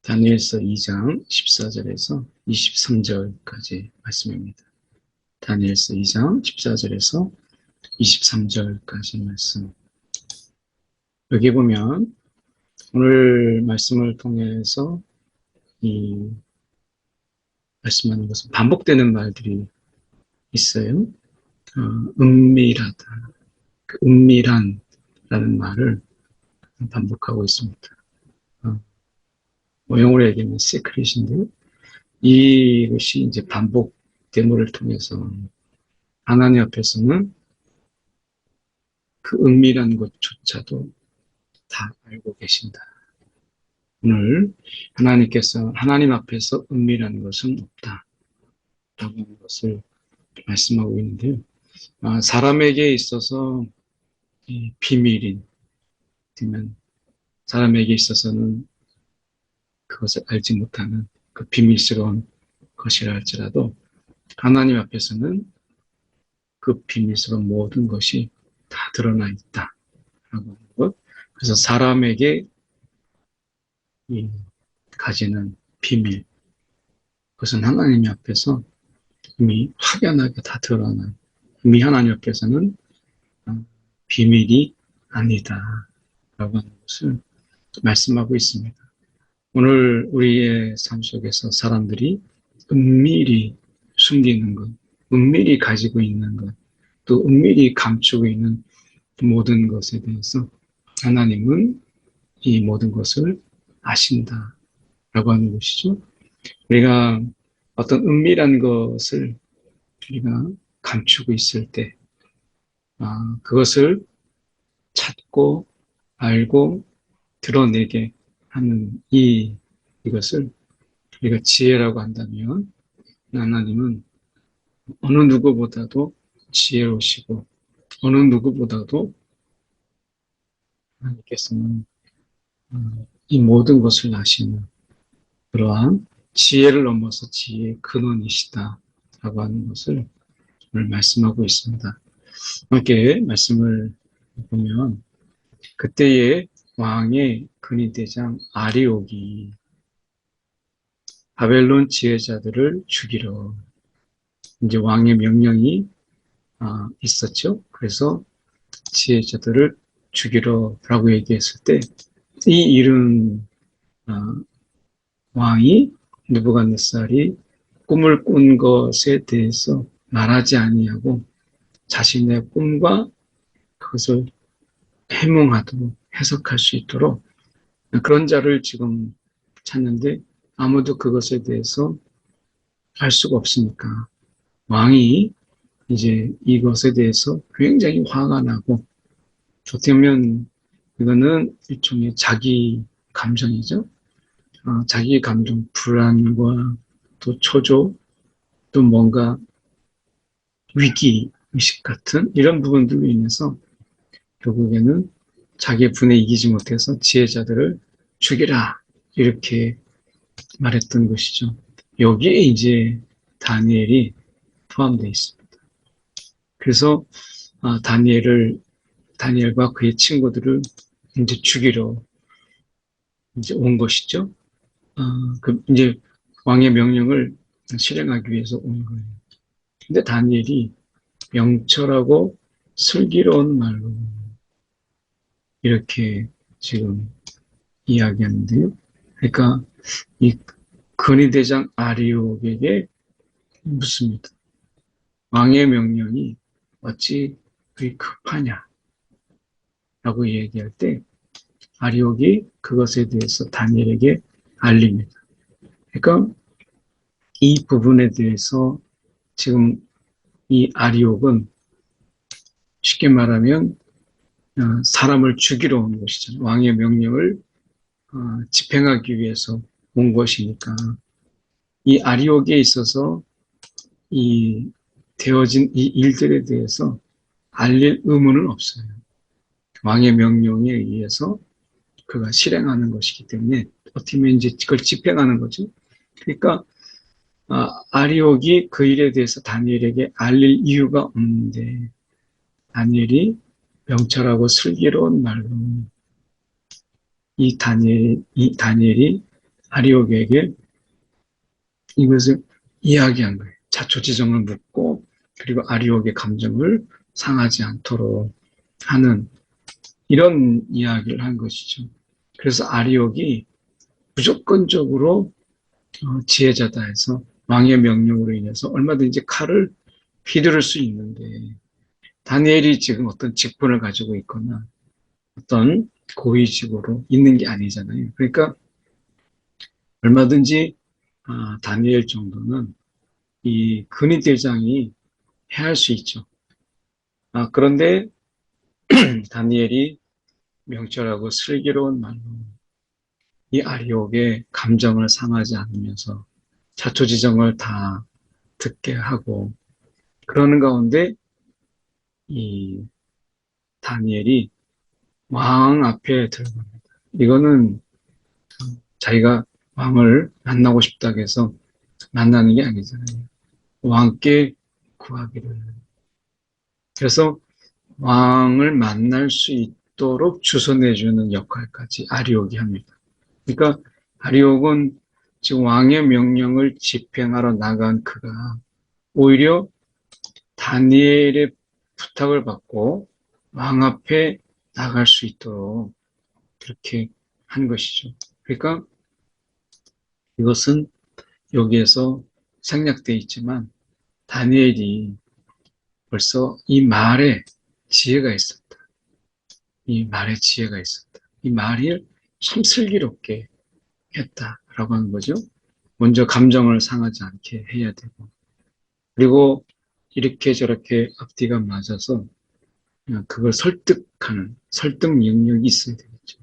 다니엘서 2장 14절에서 23절까지 말씀입니다. 다니엘서 2장 14절에서 23절까지 말씀. 여기 보면 오늘 말씀을 통해서 이 말씀하는 것은 반복되는 말들이 있어요. 은밀하다, 은밀한라는 말을 반복하고 있습니다. 영어로 얘기하면 시크릿인데 이것이 이제 반복됨을 통해서 하나님 앞에서는 그 은밀한 것조차도 다 알고 계신다. 오늘 하나님께서 하나님 앞에서 은밀한 것은 없다 라고 하는 것을 말씀하고 있는데요. 사람에게 있어서 비밀인 되면 사람에게 있어서는 그것을 알지 못하는 그 비밀스러운 것이라 할지라도 하나님 앞에서는 그 비밀스러운 모든 것이 다 드러나 있다 라고 하는 것. 그래서 사람에게 가지는 비밀, 그것은 하나님 앞에서 이미 확연하게 다 드러난, 이미 하나님 앞에서는 비밀이 아니다 라고 하는 것을 말씀하고 있습니다. 오늘 우리의 삶 속에서 사람들이 은밀히 숨기는 것, 은밀히 가지고 있는 것, 또 은밀히 감추고 있는 모든 것에 대해서 하나님은 이 모든 것을 아신다 라고 하는 것이죠. 우리가 어떤 은밀한 것을 우리가 감추고 있을 때 그것을 찾고 알고 드러내게 하는 이것을 우리가 지혜라고 한다면 하나님은 어느 누구보다도 지혜로우시고 어느 누구보다도 하나님께서는 이 모든 것을 아시는 그러한 지혜를 넘어서 지혜의 근원이시다 라고 하는 것을 오늘 말씀하고 있습니다. 함께 말씀을 보면 그때의 왕의 근위대장 아리옥이 바벨론 지혜자들을 죽이러 이제 왕의 명령이 있었죠. 그래서 지혜자들을 죽이러라고 얘기했을 때 이 일은 왕이 느부갓네살이 꿈을 꾼 것에 대해서 말하지 아니하고 자신의 꿈과 그것을 해몽하도록 해석할 수 있도록 그런 자를 지금 찾는데 아무도 그것에 대해서 알 수가 없으니까 왕이 이제 이것에 대해서 굉장히 화가 나고 어떻게 보면 이거는 일종의 자기 감정이죠. 자기 감정, 불안과 또 초조, 또 뭔가 위기의식 같은 이런 부분들로 인해서 결국에는 자기의 분에 이기지 못해서 지혜자들을 죽이라 이렇게 말했던 것이죠. 여기에 이제 다니엘이 포함되어 있습니다. 그래서 다니엘과 그의 친구들을 이제 죽이러 이제 온 것이죠. 이제 왕의 명령을 실행하기 위해서 온 거예요. 근데 다니엘이 명철하고 슬기로운 말로 이렇게 지금 이야기하는데요. 그러니까 이 근위대장 아리옥에게 묻습니다. 왕의 명령이 어찌 그리 급하냐? 라고 얘기할 때 아리옥이 그것에 대해서 다니엘에게 알립니다. 그러니까 이 부분에 대해서 지금 이 아리옥은 쉽게 말하면 사람을 죽이러 온 것이잖아요. 왕의 명령을 집행하기 위해서 온 것이니까 이 아리옥에 있어서 이 되어진 이 일들에 대해서 알릴 의무는 없어요. 왕의 명령에 의해서 그가 실행하는 것이기 때문에 어떻게 보면 이제 그걸 집행하는 거죠. 그러니까 아리옥이 그 일에 대해서 다니엘에게 알릴 이유가 없는데 다니엘이 명철하고 슬기로운 말로 이 다니엘이 아리옥에게 이것을 이야기한 거예요. 자초지종을 묻고 그리고 아리옥의 감정을 상하지 않도록 하는 이런 이야기를 한 것이죠. 그래서 아리옥이 무조건적으로 지혜자다 해서 왕의 명령으로 인해서 얼마든지 칼을 휘두를 수 있는데 다니엘이 지금 어떤 직분을 가지고 있거나 어떤 고위직으로 있는 게 아니잖아요. 그러니까 얼마든지 다니엘 정도는 이 근위대장이 해할 수 있죠. 그런데 다니엘이 명철하고 슬기로운 말로 이 아리옥의 감정을 상하지 않으면서 자초지정을 다 듣게 하고 그러는 가운데 이 다니엘이 왕 앞에 들어갑니다. 이거는 자기가 왕을 만나고 싶다고 해서 만나는 게 아니잖아요. 왕께 구하기를. 그래서 왕을 만날 수 있도록 주선해주는 역할까지 아리옥이 합니다. 그러니까 아리옥은 지금 왕의 명령을 집행하러 나간 그가 오히려 다니엘의 부탁을 받고 왕 앞에 나갈 수 있도록 그렇게 한 것이죠. 그러니까 이것은 여기에서 생략되어 있지만 다니엘이 벌써 이 말에 지혜가 있었다. 이 말에 지혜가 있었다. 이 말을 참 슬기롭게 했다라고 하는 거죠. 먼저 감정을 상하지 않게 해야 되고 그리고 이렇게 저렇게 앞뒤가 맞아서 그걸 설득하는 설득 능력이 있어야 되겠죠.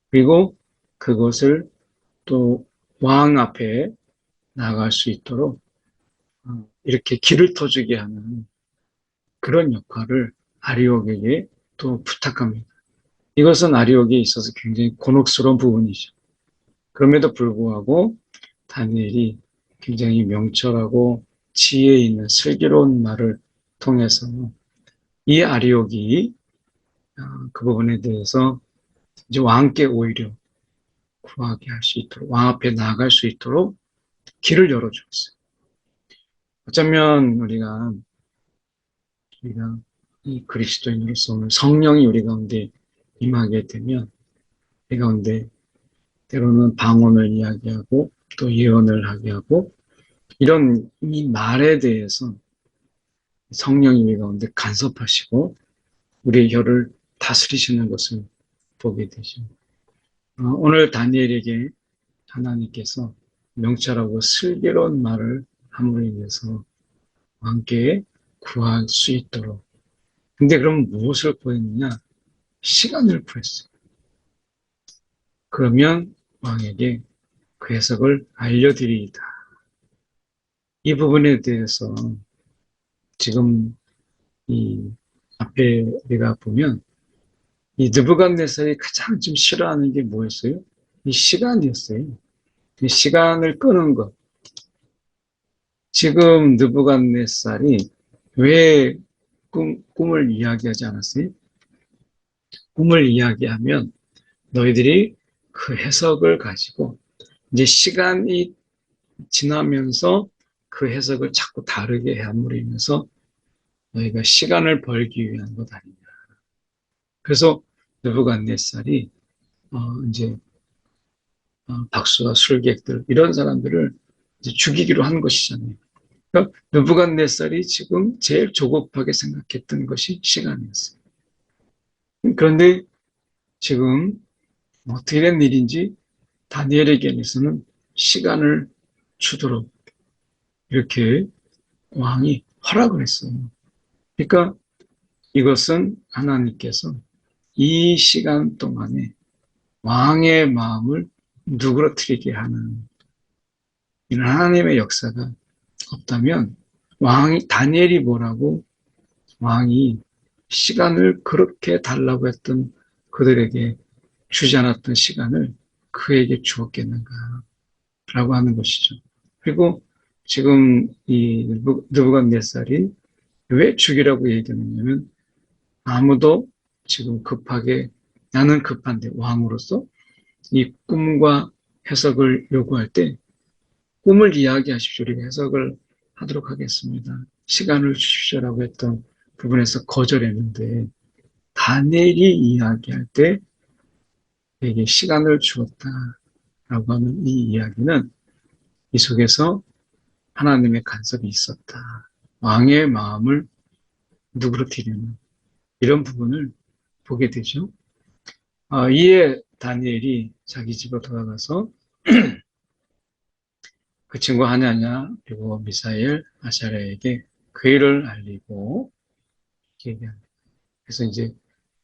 그리고 그것을 또 왕 앞에 나갈 수 있도록 이렇게 길을 터주게 하는 그런 역할을 아리옥에게 또 부탁합니다. 이것은 아리옥에 있어서 굉장히 곤혹스러운 부분이죠. 그럼에도 불구하고 다니엘이 굉장히 명철하고 지혜 있는 슬기로운 말을 통해서 이 아리옥이 그 부분에 대해서 이제 왕께 오히려 구하게 할 수 있도록 왕 앞에 나아갈 수 있도록 길을 열어주었어요. 어쩌면 우리가 이 그리스도인으로서 오늘 성령이 우리 가운데 임하게 되면 우리 가운데 때로는 방언을 이야기하고 또 예언을 하게 하고 이런 이 말에 대해서 성령이 우리 가운데 간섭하시고 우리의 혀를 다스리시는 것을 보게 되죠. 오늘 다니엘에게 하나님께서 명철하고 슬기로운 말을 함으로 인해서 왕께 구할 수 있도록. 근데 그럼 무엇을 구했느냐? 시간을 구했어요. 그러면 왕에게 그 해석을 알려드리이다. 이 부분에 대해서 지금 이 앞에 우리가 보면 이 느부갓네살이 가장 좀 싫어하는 게 뭐였어요? 이 시간이었어요. 이 시간을 끄는 것. 지금 느부갓네살이 왜 꿈을 이야기하지 않았어요? 꿈을 이야기하면 너희들이 그 해석을 가지고 이제 시간이 지나면서 그 해석을 자꾸 다르게 함으로 인해서 너희가 시간을 벌기 위한 것 아니냐. 그래서 느부갓네살이 이제 박수와 술객들 이런 사람들을 이제 죽이기로 한 것이잖아요. 그러니까 느부갓네살이 지금 제일 조급하게 생각했던 것이 시간이었어요. 그런데 지금 어떻게 된 일인지 다니엘에게서는 시간을 주도록 이렇게 왕이 허락을 했어요. 그러니까 이것은 하나님께서 이 시간 동안에 왕의 마음을 누그러뜨리게 하는 이런 하나님의 역사가 없다면 다니엘이 뭐라고 왕이 시간을 그렇게 달라고 했던 그들에게 주지 않았던 시간을 그에게 주었겠는가라고 하는 것이죠. 그리고 지금 이 느부갓네살이 왜 죽이라고 얘기하느냐면 아무도 지금 급하게 나는 급한데 왕으로서 이 꿈과 해석을 요구할 때 꿈을 이야기하십시오. 우리가 해석을 하도록 하겠습니다. 시간을 주십시오라고 했던 부분에서 거절했는데 다니엘이 이야기할 때 에게 시간을 주었다라고 하는 이 이야기는 이 속에서 하나님의 간섭이 있었다. 왕의 마음을 누그러뜨리는 이런 부분을 보게 되죠. 이에 다니엘이 자기 집으로 돌아가서 그 친구 하냐냐 그리고 미사엘 아샤랴에게 그 일을 알리고 얘기합니다. 그래서 이제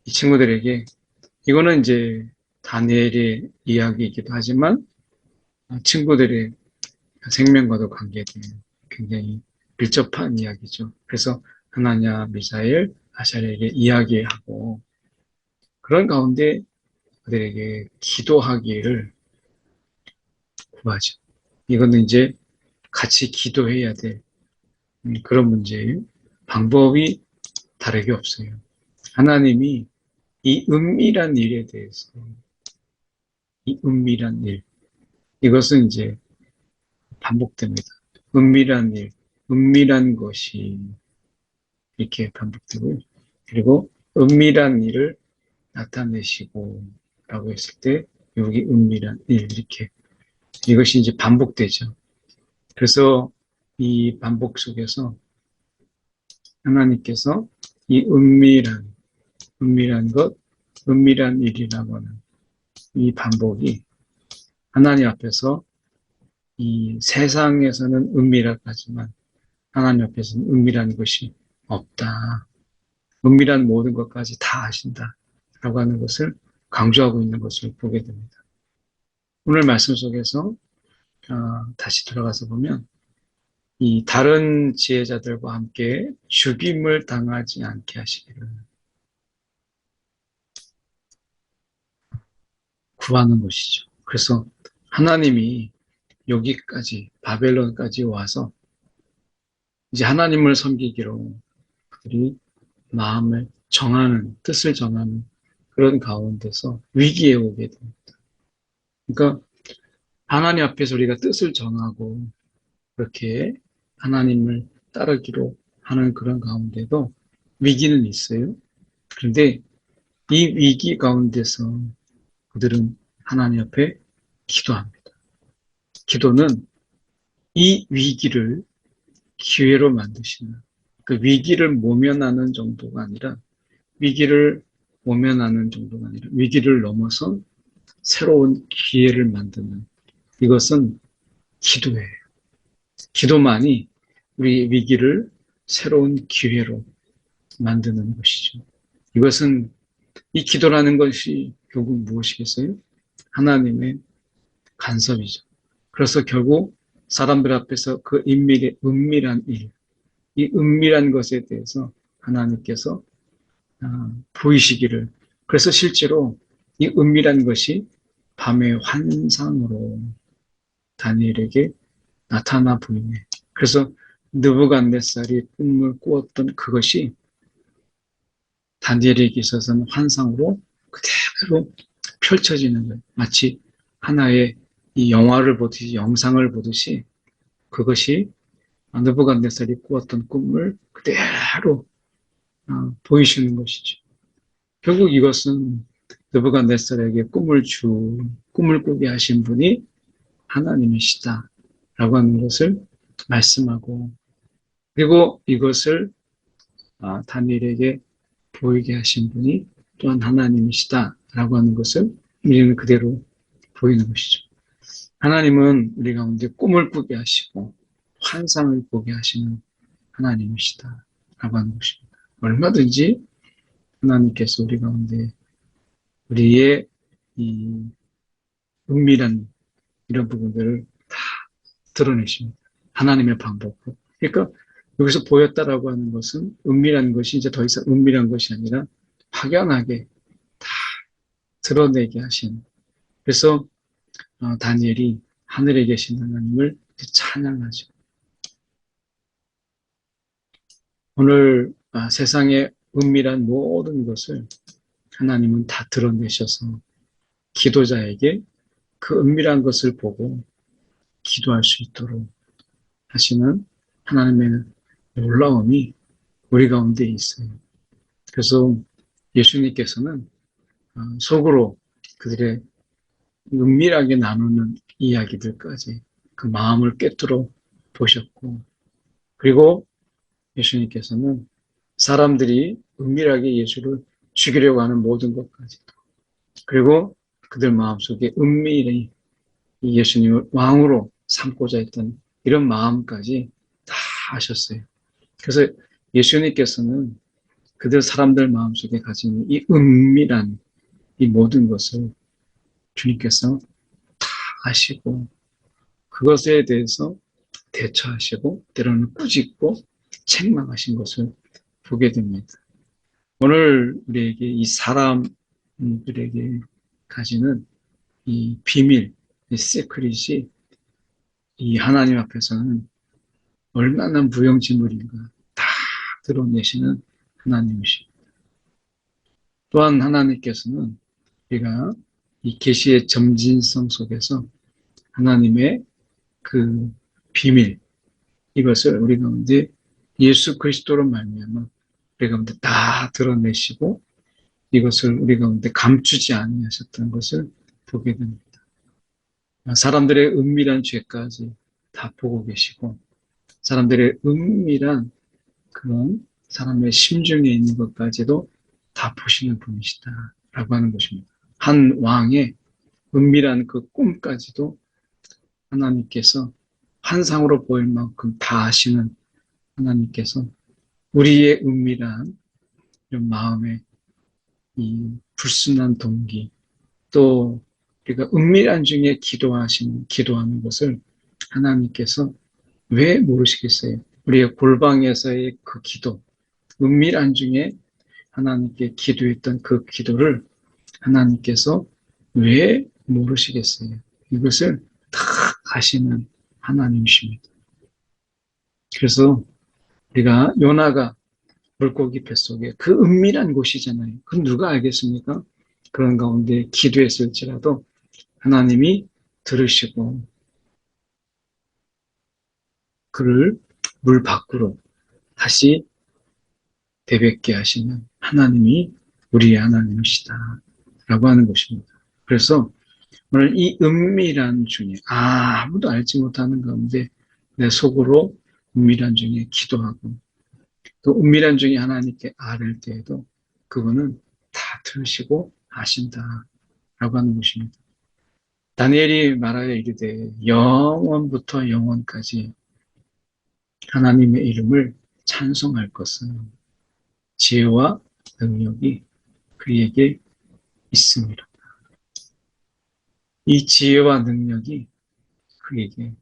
이 친구들에게 이거는 이제 다니엘의 이야기이기도 하지만 친구들의 생명과도 관계된 굉장히 밀접한 이야기죠. 그래서 하나냐 미사엘 아샤랴에게 이야기하고 그런 가운데 그들에게 기도하기를 구하죠. 이거는 이제 같이 기도해야 될 그런 문제예요. 방법이 다르게 없어요. 하나님이 이 은밀한 일에 대해서 이 은밀한 일 이것은 이제 반복됩니다. 은밀한 일, 은밀한 것이 이렇게 반복되고요. 그리고 은밀한 일을 나타내시고 라고 했을 때 여기 은밀한 일 이렇게 이것이 이제 반복되죠. 그래서 이 반복 속에서 하나님께서 이 은밀한 것, 은밀한 일이라고 하는 이 반복이 하나님 앞에서 이 세상에서는 은밀하지만 하나님 앞에서는 은밀한 것이 없다. 은밀한 모든 것까지 다 아신다. 라고 하는 것을 강조하고 있는 것을 보게 됩니다. 오늘 말씀 속에서 다시 들어가서 보면 이 다른 지혜자들과 함께 죽임을 당하지 않게 하시기를 구하는 것이죠. 그래서 하나님이 여기까지 바벨론까지 와서 이제 하나님을 섬기기로 그들이 마음을 정하는 뜻을 정하는 그런 가운데서 위기에 오게 됩니다. 그러니까 하나님 앞에서 우리가 뜻을 정하고 그렇게 하나님을 따르기로 하는 그런 가운데도 위기는 있어요. 그런데 이 위기 가운데서 그들은 하나님 앞에 기도합니다. 기도는 이 위기를 기회로 만드시는 그 위기를 모면하는 정도가 아니라 위기를 모면하는 정도가 아니라 위기를 넘어서 새로운 기회를 만드는 이것은 기도예요. 기도만이 우리 위기를 새로운 기회로 만드는 것이죠. 이것은 이 기도라는 것이 결국 무엇이겠어요? 하나님의 간섭이죠. 그래서 결국 사람들 앞에서 그 은밀한 일, 이 은밀한 것에 대해서 하나님께서 보이시기를. 그래서 실제로 이 은밀한 것이 밤의 환상으로 다니엘에게 나타나 보이네. 그래서 느부갓네살이 꿈을 꾸었던 그것이 다니엘에게 있어서는 환상으로 그대로 펼쳐지는 거예요. 마치 하나의 이 영화를 보듯이 영상을 보듯이 그것이 느부갓네살이 꾸었던 꿈을 그대로 보이시는 것이죠. 결국 이것은 느부갓네살에게 꿈을 꾸게 하신 분이 하나님이시다라고 하는 것을 말씀하고 그리고 이것을 다니엘에게 보이게 하신 분이 또한 하나님이시다라고 하는 것을 우리는 그대로 보이는 것이죠. 하나님은 우리 가운데 꿈을 꾸게 하시고 환상을 보게 하시는 하나님이시다라고 하는 것입니다. 얼마든지 하나님께서 우리 가운데 우리의 이 은밀한 이런 부분들을 다 드러내십니다. 하나님의 방법으로. 그러니까 여기서 보였다라고 하는 것은 은밀한 것이 이제 더 이상 은밀한 것이 아니라 확연하게 다 드러내게 하신. 그래서 다니엘이 하늘에 계신 하나님을 찬양하죠. 오늘 세상의 은밀한 모든 것을 하나님은 다 드러내셔서 기도자에게 그 은밀한 것을 보고 기도할 수 있도록 하시는 하나님의 놀라움이 우리 가운데 있어요. 그래서 예수님께서는 속으로 그들의 은밀하게 나누는 이야기들까지 그 마음을 꿰뚫어 보셨고, 그리고 예수님께서는 사람들이 은밀하게 예수를 죽이려고 하는 모든 것까지, 그리고 그들 마음속에 은밀히 예수님을 왕으로 삼고자 했던 이런 마음까지 다 아셨어요. 그래서 예수님께서는 그들 사람들 마음속에 가진 이 은밀한 이 모든 것을 주님께서 다 아시고 그것에 대해서 대처하시고 때로는 꾸짖고 책망하신 것을 보게 됩니다. 오늘 우리에게 이 사람들에게 가지는 이 비밀, 이 시크릿이 이 하나님 앞에서는 얼마나 무용지물인가 다 드러내시는 하나님이십니다. 또한 하나님께서는 우리가 이 계시의 점진성 속에서 하나님의 그 비밀, 이것을 우리 가운데 예수 그리스도로 말미암아 우리 가운데 다 드러내시고 이것을 우리 가운데 감추지 아니하셨던 것을 보게 됩니다. 사람들의 은밀한 죄까지 다 보고 계시고 사람들의 은밀한 그런 사람의 심중에 있는 것까지도 다 보시는 분이시다라고 하는 것입니다. 한 왕의 은밀한 그 꿈까지도 하나님께서 환상으로 보일 만큼 다 아시는 하나님께서 우리의 은밀한 이런 마음의 이 불순한 동기, 또 우리가 은밀한 중에 기도하는 것을 하나님께서 왜 모르시겠어요? 우리의 골방에서의 그 기도, 은밀한 중에 하나님께 기도했던 그 기도를 하나님께서 왜 모르시겠어요? 이것을 다 아시는 하나님이십니다. 그래서 우리가 요나가 물고기 뱃속에 그 은밀한 곳이잖아요. 그럼 누가 알겠습니까? 그런 가운데 기도했을지라도 하나님이 들으시고 그를 물 밖으로 다시 되뱉게 하시는 하나님이 우리의 하나님이시다 라고 하는 것입니다. 그래서 오늘 이 은밀한 중에 아무도 알지 못하는 가운데 내 속으로 은밀한 중에 기도하고 또 은밀한 중에 하나님께 아뢰을 때에도 그분은 다 들으시고 아신다라고 하는 것입니다. 다니엘이 말하여 이르되 영원부터 영원까지 하나님의 이름을 찬송할 것은 지혜와 능력이 그에게 있습니다. 이 지혜와 능력이 그에게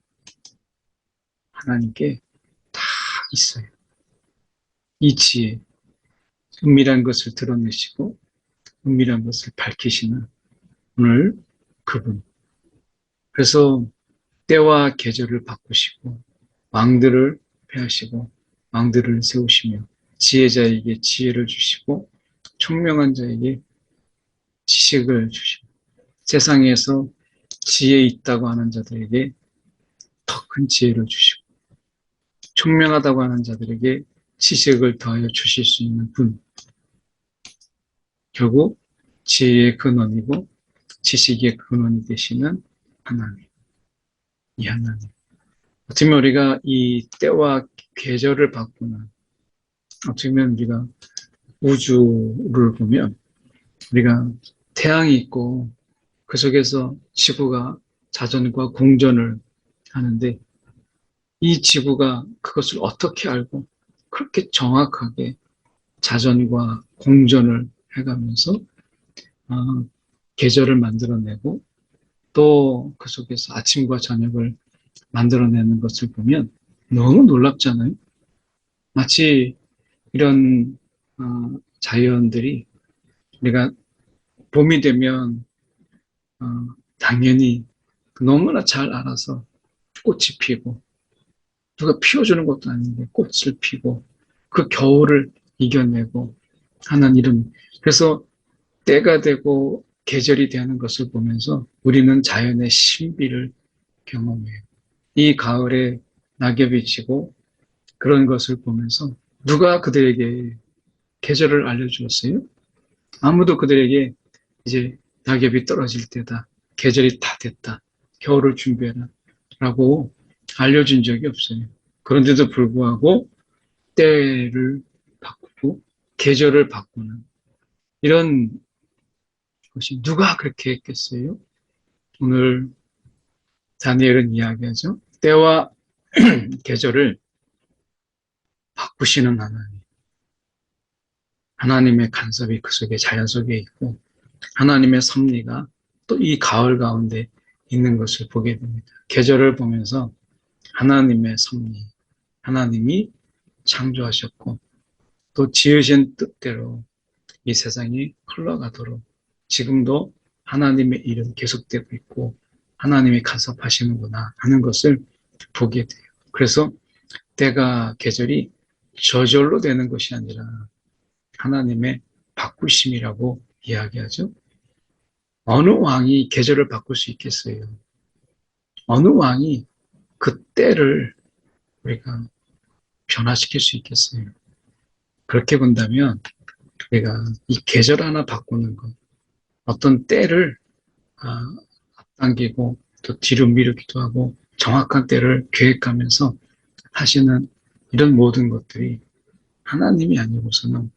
하나님께 다 있어요. 이 지혜, 은밀한 것을 드러내시고 은밀한 것을 밝히시는 오늘 그분. 그래서 때와 계절을 바꾸시고 왕들을 폐하시고 왕들을 세우시며 지혜자에게 지혜를 주시고 총명한 자에게 지식을 주시고 세상에서 지혜 있다고 하는 자들에게 더 큰 지혜를 주시고 총명하다고 하는 자들에게 지식을 더하여 주실 수 있는 분. 결국 지혜의 근원이고 지식의 근원이 되시는 하나님. 이 하나님. 어떻게 보면 우리가 이 때와 계절을 바꾸는, 어떻게 보면 우리가 우주를 보면 우리가 태양이 있고 그 속에서 지구가 자전과 공전을 하는데 이 지구가 그것을 어떻게 알고 그렇게 정확하게 자전과 공전을 해가면서 계절을 만들어내고 또 그 속에서 아침과 저녁을 만들어내는 것을 보면 너무 놀랍잖아요. 마치 이런 자연들이 우리가 봄이 되면 당연히 너무나 잘 알아서 꽃이 피고 누가 피워주는 것도 아닌데 꽃을 피고 그 겨울을 이겨내고 하는 이런, 그래서 때가 되고 계절이 되는 것을 보면서 우리는 자연의 신비를 경험해요. 이 가을에 낙엽이 지고 그런 것을 보면서 누가 그들에게 계절을 알려주었어요? 아무도 그들에게 이제 낙엽이 떨어질 때다. 계절이 다 됐다. 겨울을 준비해라. 라고 알려준 적이 없어요. 그런데도 불구하고 때를 바꾸고 계절을 바꾸는 이런 것이 누가 그렇게 했겠어요? 오늘 다니엘은 이야기하죠. 때와 계절을 바꾸시는 하나님. 하나님의 간섭이 그 속에 자연 속에 있고 하나님의 섭리가 또 이 가을 가운데 있는 것을 보게 됩니다. 계절을 보면서 하나님의 섭리, 하나님이 창조하셨고 또 지으신 뜻대로 이 세상이 흘러가도록 지금도 하나님의 일은 계속되고 있고 하나님이 간섭하시는구나 하는 것을 보게 돼요. 그래서 때가 계절이 저절로 되는 것이 아니라 하나님의 바꾸심이라고 이야기하죠. 어느 왕이 계절을 바꿀 수 있겠어요? 어느 왕이 그 때를 우리가 변화시킬 수 있겠어요? 그렇게 본다면 우리가 이 계절 하나 바꾸는 것, 어떤 때를 앞당기고 또 뒤로 미루기도 하고 정확한 때를 계획하면서 하시는 이런 모든 것들이 하나님이 아니고서는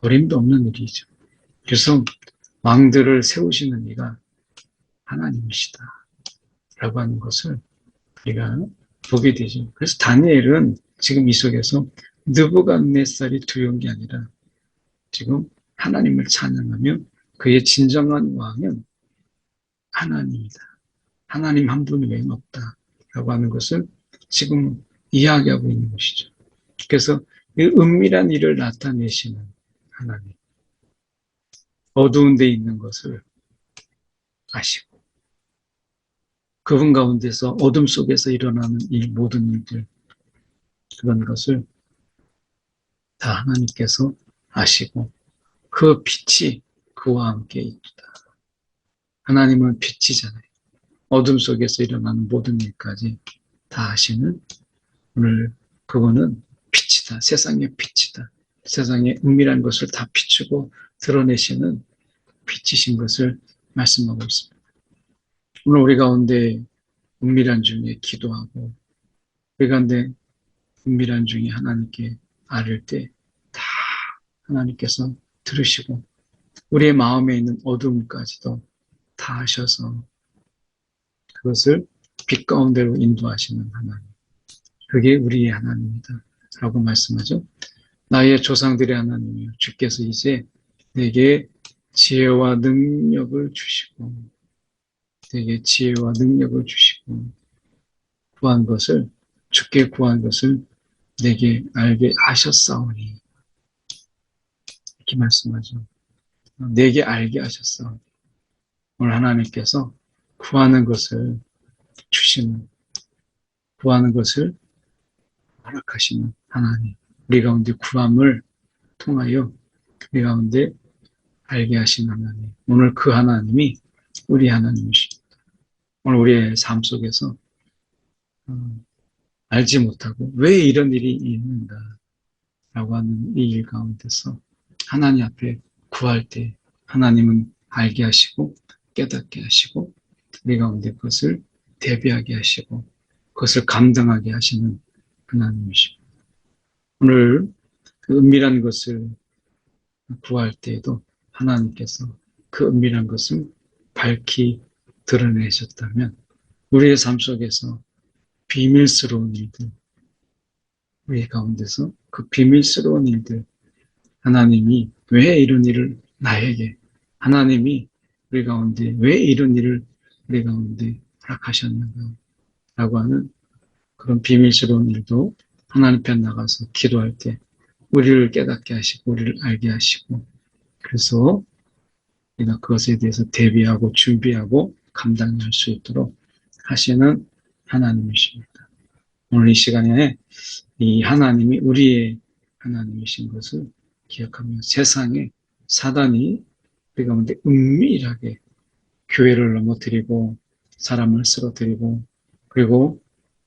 어림도 없는 일이죠. 그래서 왕들을 세우시는 이가 하나님이시다 라고 하는 것을 우리가 보게 되죠. 그래서 다니엘은 지금 이 속에서 느부갓네살이 두려운 게 아니라 지금 하나님을 찬양하며 그의 진정한 왕은 하나님이다. 하나님 한 분 외에는 없다. 라고 하는 것을 지금 이야기하고 있는 것이죠. 그래서 이 은밀한 일을 나타내시는 하나님. 어두운 데 있는 것을 아시고 그분 가운데서 어둠 속에서 일어나는 이 모든 일들 그런 것을 다 하나님께서 아시고 그 빛이 그와 함께 있다. 하나님은 빛이잖아요. 어둠 속에서 일어나는 모든 일까지 다 아시는 오늘 그거는 빛이다. 세상의 빛이다. 세상의 은밀한 것을 다 비추고 드러내시는 빛이신 것을 말씀하고 있습니다. 오늘 우리 가운데 은밀한 중에 기도하고 우리 가운데 은밀한 중에 하나님께 아뢰 때 다 하나님께서 들으시고 우리의 마음에 있는 어둠까지도 다 하셔서 그것을 빛 가운데로 인도하시는 하나님. 그게 우리의 하나님이다. 라고 말씀하죠. 나의 조상들의 하나님이요. 주께서 이제 내게 지혜와 능력을 주시고 내게 지혜와 능력을 주시고 구한 것을 주께 구한 것을 내게 알게 하셨사오니 이렇게 말씀하죠. 내게 알게 하셨사오니 오늘 하나님께서 구하는 것을 주시는 구하는 것을 허락하시는 하나님 우리 가운데 구함을 통하여 우리 가운데 알게 하신 하나님 오늘 그 하나님이 우리 하나님이십니다. 오늘 우리의 삶 속에서 알지 못하고 왜 이런 일이 있는가 라고 하는 이 일 가운데서 하나님 앞에 구할 때 하나님은 알게 하시고 깨닫게 하시고 우리 가운데 그것을 대비하게 하시고 그것을 감당하게 하시는 하나님이십니다. 오늘 그 은밀한 것을 구할 때에도 하나님께서 그 은밀한 것을 밝히 드러내셨다면 우리의 삶 속에서 비밀스러운 일들 우리 가운데서 그 비밀스러운 일들 하나님이 왜 이런 일을 나에게 하나님이 우리 가운데 왜 이런 일을 우리 가운데 허락하셨는가 라고 하는 그런 비밀스러운 일도 하나님 편 나가서 기도할 때 우리를 깨닫게 하시고 우리를 알게 하시고 그래서 우리가 그것에 대해서 대비하고 준비하고 감당할 수 있도록 하시는 하나님이십니다. 오늘 이 시간에 이 하나님이 우리의 하나님이신 것을 기억하며 세상에 사단이 우리 가운데 은밀하게 교회를 넘어뜨리고 사람을 쓰러뜨리고 그리고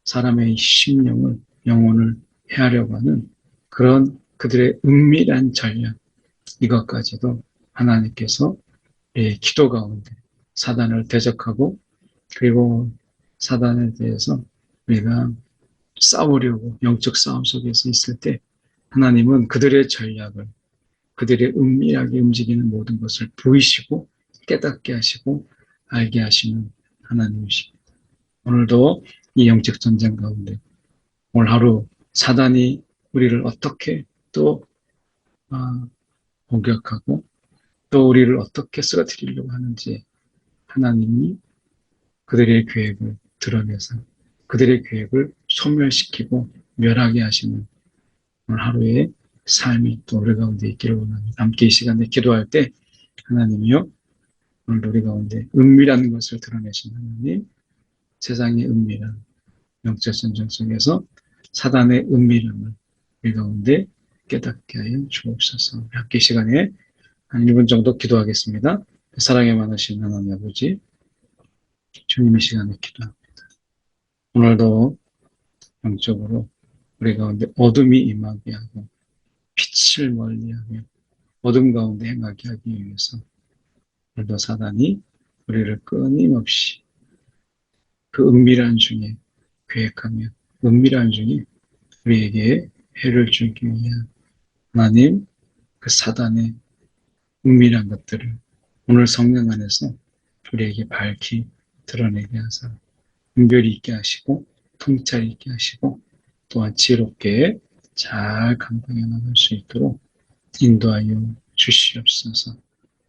사람의 심령을 영혼을 해하려고 하는 그런 그들의 은밀한 전략 이것까지도 하나님께서 기도 가운데 사단을 대적하고 그리고 사단에 대해서 우리가 싸우려고 영적 싸움 속에서 있을 때 하나님은 그들의 전략을 그들의 은밀하게 움직이는 모든 것을 보이시고 깨닫게 하시고 알게 하시는 하나님이십니다. 오늘도 이 영적 전쟁 가운데 오늘 하루 사단이 우리를 어떻게 또 공격하고 또 우리를 어떻게 쓰러뜨리려고 하는지 하나님이 그들의 계획을 드러내서 그들의 계획을 소멸시키고 멸하게 하시는 오늘 하루의 삶이 또 우리 가운데 있기를 원합니다. 함께 이 시간에 기도할 때 하나님이요 오늘 우리 가운데 은밀한 것을 드러내신 하나님 세상의 은밀한 영적 전쟁 속에서 사단의 은밀함을 우리 가운데 깨닫게 하여 주옵소서. 함께 이 시간에 한 1분 정도 기도하겠습니다. 사랑에 많으신 하나님 아버지 주님의 시간에 기도합니다. 오늘도 영적으로 우리 가운데 어둠이 임하게 하고 빛을 멀리하며 어둠 가운데 행하게 하기 위해서 오늘도 사단이 우리를 끊임없이 그 은밀한 중에 계획하며 은밀한 중에 우리에게 해를 주기 위한 하나님 그 사단의 은밀한 것들을 오늘 성령 안에서 우리에게 밝히 드러내게 하사 분별이 있게 하시고 통찰이 있게 하시고 또한 지혜롭게 잘 감당해 나갈 수 있도록 인도하여 주시옵소서.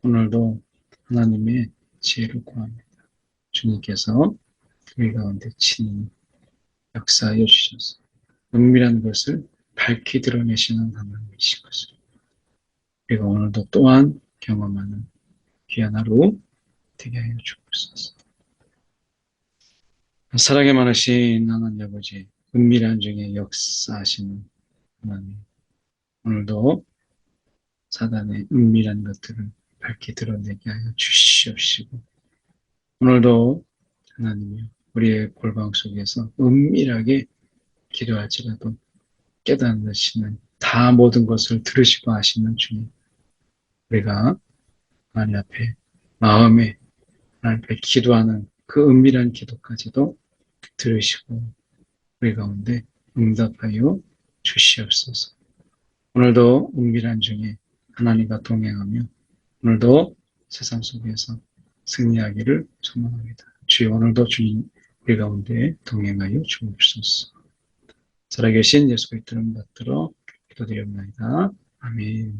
오늘도 하나님의 지혜를 구합니다. 주님께서 우리 가운데 친히 역사하여 주셔서 은밀한 것을 밝히 드러내시는 하나님이신 것을 우리가 오늘도 또한 경험하는 귀한 하루 되게 하여 주옵소서. 사랑에 많으신 하나님 아버지 은밀한 중에 역사하시는 하나님 오늘도 사단의 은밀한 것들을 밝히 드러내게 하여 주시옵시고 오늘도 하나님이여 우리의 골방 속에서 은밀하게 기도할지라도 깨닫으시는 다 모든 것을 들으시고 아시는 주님 우리가 하나님 앞에 마음에 하나님 앞에 기도하는 그 은밀한 기도까지도 들으시고 우리 가운데 응답하여 주시옵소서. 오늘도 은밀한 중에 하나님과 동행하며 오늘도 세상 속에서 승리하기를 소망합니다. 주여 오늘도 주님 우리 가운데 동행하여 주옵소서. 살아계신 예수 그리스도를 받들어 기도드립니다. 아멘.